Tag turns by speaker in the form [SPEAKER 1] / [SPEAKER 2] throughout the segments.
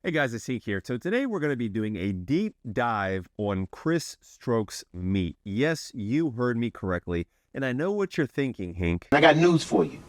[SPEAKER 1] Hey guys, it's Hink here. So today we're going to be doing a deep dive on Chris Strokes' meat. Yes, you heard me correctly, and I know what you're thinking, Hink.
[SPEAKER 2] I got news for you.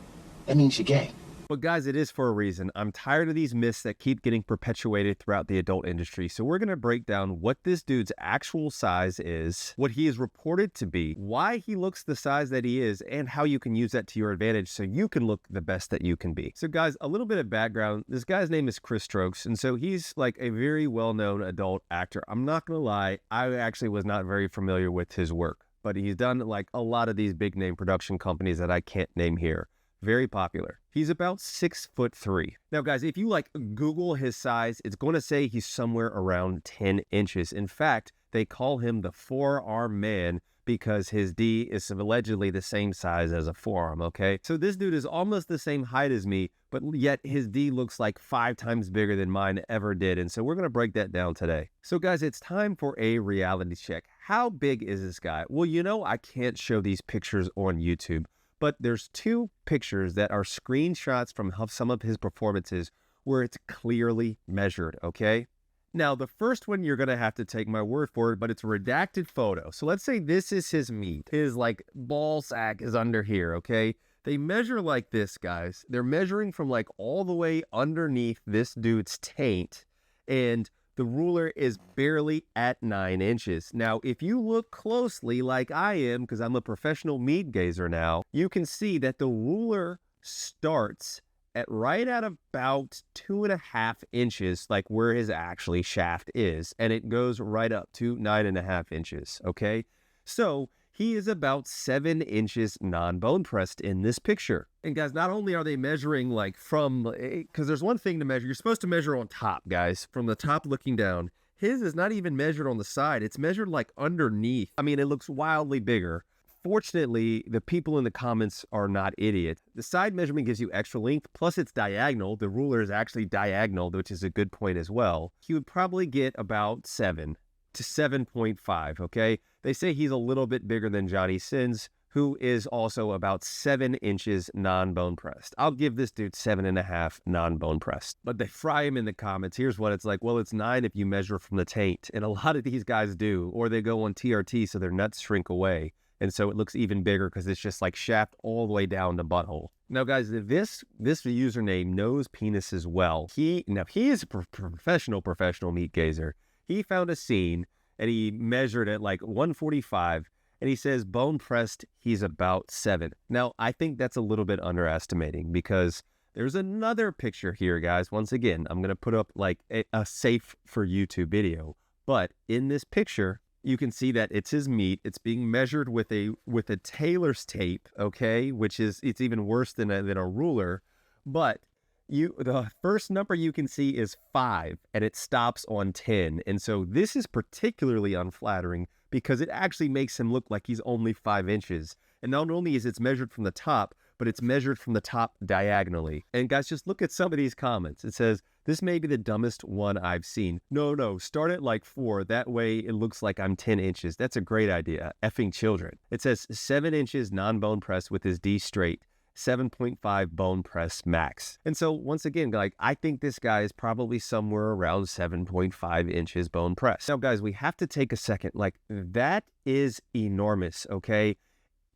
[SPEAKER 2] That means you're gay.
[SPEAKER 1] But guys, it is for a reason. I'm tired of these myths that keep getting perpetuated throughout the adult industry. So we're going to break down what this dude's actual size is, what he is reported to be, why he looks the size that he is, and how you can use that to your advantage so you can look the best that you can be. So guys, a little bit of background. This guy's name is Chris Strokes, and so he's like a very well-known adult actor. I'm not going to lie, I actually was not very familiar with his work, but he's done like a lot of these big name production companies that I can't name here. Very popular. He's about 6'3". Now, guys, if you like Google his size, it's going to say he's somewhere around 10 inches. In fact, they call him the forearm man because his D is allegedly the same size as a forearm, okay? So this dude is almost the same height as me, but yet his D looks like 5 times bigger than mine ever did. And so we're going to break that down today. So guys, it's time for a reality check. How big is this guy? Well, you know, I can't show these pictures on YouTube. But there's 2 pictures that are screenshots from some of his performances where it's clearly measured, okay? Now, the first one, you're going to have to take my word for it, but it's a redacted photo. So let's say this is his meat. His, like, ball sack is under here, okay? They measure like this, guys. They're measuring from, like, all the way underneath this dude's taint, and the ruler is barely at 9 inches. Now, if you look closely like I am, because I'm a professional meat gazer now, you can see that the ruler starts at right at about 2.5 inches, like where his actually shaft is, and it goes right up to 9.5 inches, okay? So he is about 7 inches non-bone pressed in this picture. And guys, not only are they measuring like from, because there's one thing to measure, you're supposed to measure on top, guys, from the top looking down. His is not even measured on the side. It's measured like underneath. I mean, it looks wildly bigger. Fortunately, the people in the comments are not idiots. The side measurement gives you extra length, plus it's diagonal. The ruler is actually diagonal, which is a good point as well. He would probably get about 7 to 7.5, okay? They say he's a little bit bigger than Johnny Sins, who is also about 7 inches non-bone pressed. I'll give this dude 7.5 non-bone pressed. But they fry him in the comments. Here's what it's like. Well, it's 9 if you measure from the taint. And a lot of these guys do. Or they go on TRT so their nuts shrink away. And so it looks even bigger because it's just like shaft all the way down the butthole. Now, guys, this username knows penis as well. He is a professional meat gazer. He found a scene and he measured at like 145. And he says bone pressed, he's about 7. Now, I think that's a little bit underestimating because there's another picture here, guys. Once again, I'm going to put up like a safe for YouTube video. But in this picture, you can see that it's his meat. It's being measured with a tailor's tape, okay? Which is, it's even worse than a ruler. But the first number you can see is 5 and it stops on 10. And so this is particularly unflattering because it actually makes him look like he's only 5 inches. And not only is it measured from the top, but it's measured from the top diagonally. And guys, just look at some of these comments. It says, this may be the dumbest one I've seen. No, start at like 4. That way it looks like I'm 10 inches. That's a great idea. Effing children. It says 7 inches non-bone pressed with his D straight. 7.5 bone press max. And so once again, like, I think this guy is probably somewhere around 7.5 inches bone press. Now, guys, we have to take a second. Like, that is enormous, okay?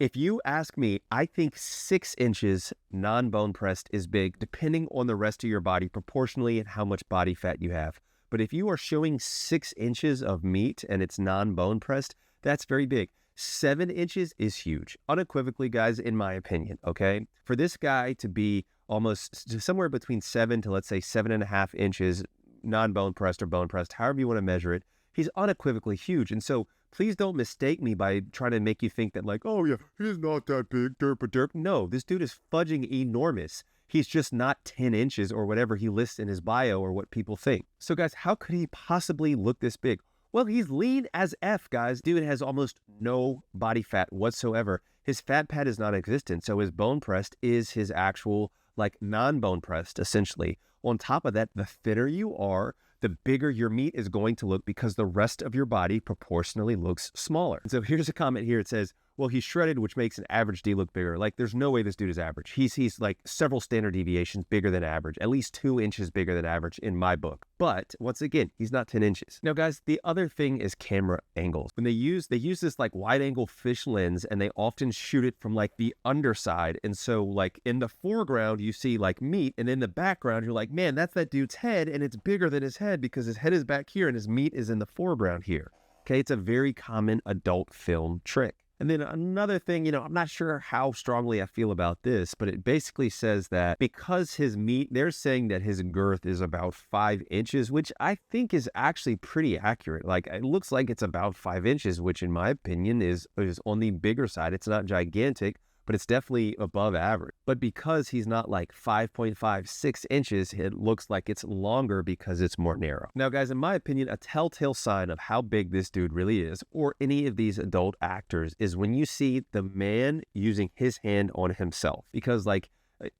[SPEAKER 1] If you ask me, I think 6 inches non-bone pressed is big, depending on the rest of your body, proportionally and how much body fat you have. But if you are showing 6 inches of meat and it's non-bone pressed, that's very big. 7 inches is huge, unequivocally, guys, in my opinion, okay? For this guy to be almost somewhere between 7 to, let's say, 7.5 inches non-bone pressed or bone pressed, however you want to measure it, he's unequivocally huge. And so please don't mistake me by trying to make you think that like, oh yeah, he's not that big, derp. No, this dude is fudging enormous. He's just not 10 inches or whatever he lists in his bio or what people think. So guys, how could he possibly look this big? Well, he's lean as F, guys. Dude has almost no body fat whatsoever. His fat pad is non-existent, so his bone pressed is his actual, like, non-bone pressed, essentially. On top of that, the thinner you are, the bigger your meat is going to look because the rest of your body proportionally looks smaller. So here's a comment here. It says, well, he's shredded, which makes an average D look bigger. Like, there's no way this dude is average. He's like several standard deviations bigger than average, at least 2 inches bigger than average in my book. But once again, he's not 10 inches. Now, guys, the other thing is camera angles. When they use this like wide angle fish lens, and they often shoot it from like the underside. And so like in the foreground, you see like meat, and in the background, you're like, man, that's that dude's head, and it's bigger than his head because his head is back here and his meat is in the foreground here. Okay, it's a very common adult film trick. And then another thing, I'm not sure how strongly I feel about this, but it basically says that because his meat, they're saying that his girth is about 5 inches, which I think is actually pretty accurate. Like, it looks like it's about 5 inches, which in my opinion is on the bigger side. It's not gigantic, but it's definitely above average. But because he's not like 5.5, 6 inches, it looks like it's longer because it's more narrow. Now, guys, in my opinion, a telltale sign of how big this dude really is, or any of these adult actors, is when you see the man using his hand on himself. Because like,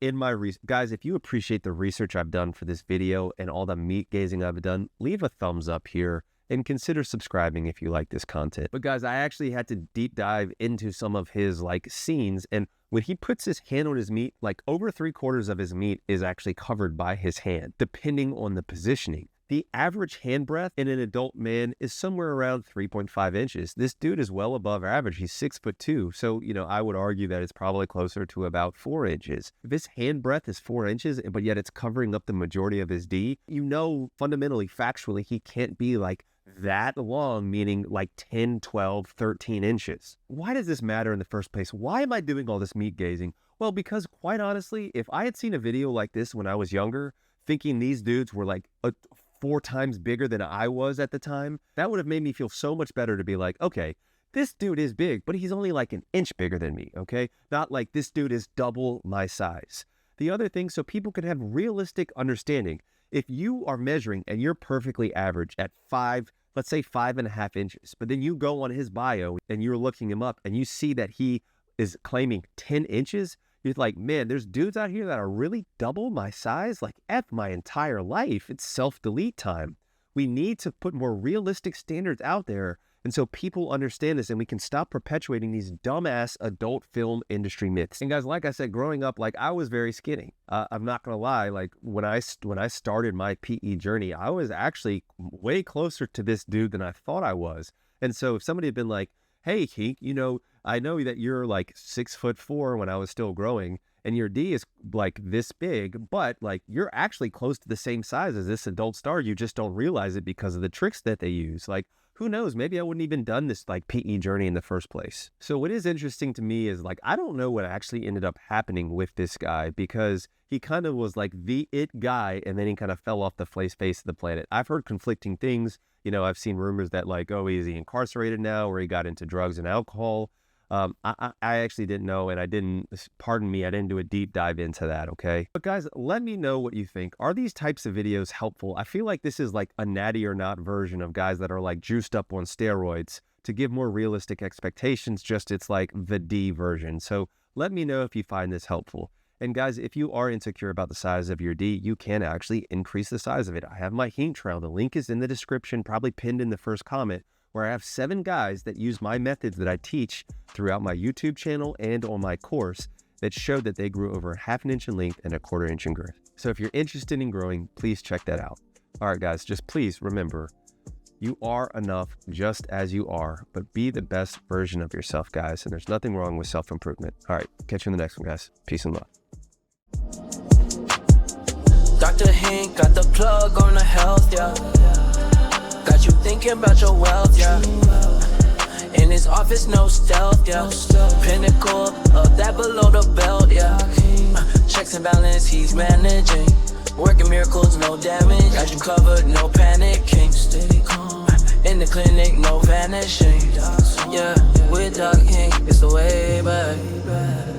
[SPEAKER 1] in my guys, if you appreciate the research I've done for this video and all the meat gazing I've done, leave a thumbs up here. And consider subscribing if you like this content. But guys, I actually had to deep dive into some of his like scenes, and when he puts his hand on his meat, like over 3/4 of his meat is actually covered by his hand, depending on the positioning. The average hand breadth in an adult man is somewhere around 3.5 inches. This dude is well above average. He's 6'2". So, I would argue that it's probably closer to about 4 inches. If his hand breadth is 4 inches, but yet it's covering up the majority of his D, fundamentally, factually, he can't be like that long, meaning like 10, 12, 13 inches. Why does this matter in the first place? Why am I doing all this meat gazing? Well, because quite honestly, if I had seen a video like this when I was younger, thinking these dudes were like 4 times bigger than I was at the time, that would have made me feel so much better to be like, okay, this dude is big, but he's only like an inch bigger than me, okay? Not like this dude is double my size. The other thing, so people can have realistic understanding. If you are measuring and you're perfectly average at 5, let's say 5.5 inches, but then you go on his bio and you're looking him up and you see that he is claiming 10 inches, you're like, man, there's dudes out here that are really double my size, like F my entire life. It's self-delete time. We need to put more realistic standards out there, and so people understand this and we can stop perpetuating these dumbass adult film industry myths. And guys, like I said, growing up, like I was very skinny. I'm not gonna lie, like when I started my PE journey, I was actually way closer to this dude than I thought I was. And so if somebody had been like, hey, Hink, I know that you're like 6'4" when I was still growing, and your D is like this big, but like you're actually close to the same size as this adult star. You just don't realize it because of the tricks that they use. Like, who knows? Maybe I wouldn't even done this like PE journey in the first place. So what is interesting to me is like, I don't know what actually ended up happening with this guy, because he kind of was like the it guy, and then he kind of fell off the face of the planet. I've heard conflicting things. I've seen rumors that like, oh, is he incarcerated now, or he got into drugs and alcohol. I actually didn't know, and I didn't do a deep dive into that, okay? But guys, let me know what you think. Are these types of videos helpful? I feel like this is like a natty or not version of guys that are like juiced up on steroids to give more realistic expectations, just it's like the D version. So let me know if you find this helpful. And guys, if you are insecure about the size of your D, you can actually increase the size of it. I have my Hink trial. The link is in the description, probably pinned in the first comment, where I have 7 guys that use my methods that I teach throughout my YouTube channel and on my course that showed that they grew over 1/2 inch in length and 1/4 inch in girth. So if you're interested in growing, please check that out. All right, guys, just please remember, you are enough just as you are, but be the best version of yourself, guys. And there's nothing wrong with self-improvement. All right, catch you in the next one, guys. Peace and love.
[SPEAKER 3] Dr. Hink got the plug on the health, yeah. Got you thinking about your wealth, yeah. In his office, no stealth, yeah. Pinnacle of that below the belt, yeah. Checks and balance, he's managing. Working miracles, no damage. Got you covered, no panicking. Steady calm. In the clinic, no vanishing. Yeah, with Doc Hink, it's the way back.